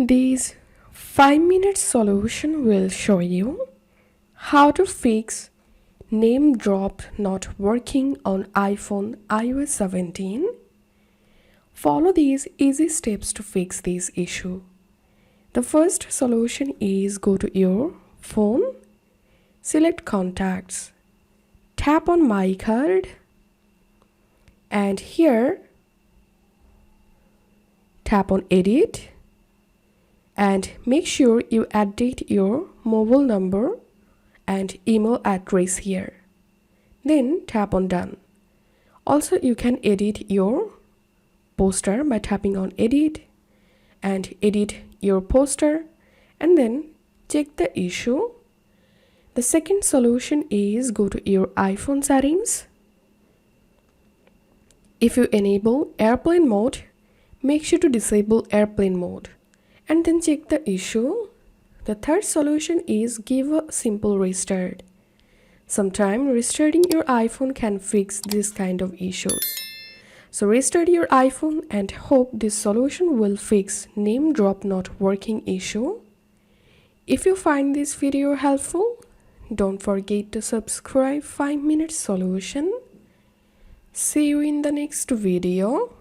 This 5-minute solution will show you how to fix NameDrop not working on iPhone iOS 17. Follow these easy steps to fix this issue. The first solution is go to your phone, select Contacts, tap on My Card, and here tap on Edit and make sure you edit your mobile number and email address here. Then tap on Done. Also, you can edit your poster by tapping on Edit and edit your poster and then check the issue. The second solution is go to your iPhone settings. If you enable airplane mode, make sure to disable airplane mode and then check the issue. The third solution is give a simple restart. Sometimes restarting your iPhone can fix this kind of issues. So restart your iPhone and hope this solution will fix NameDrop not working issue. If you find this video helpful, don't forget to subscribe 5-minute solution. See you in the next video.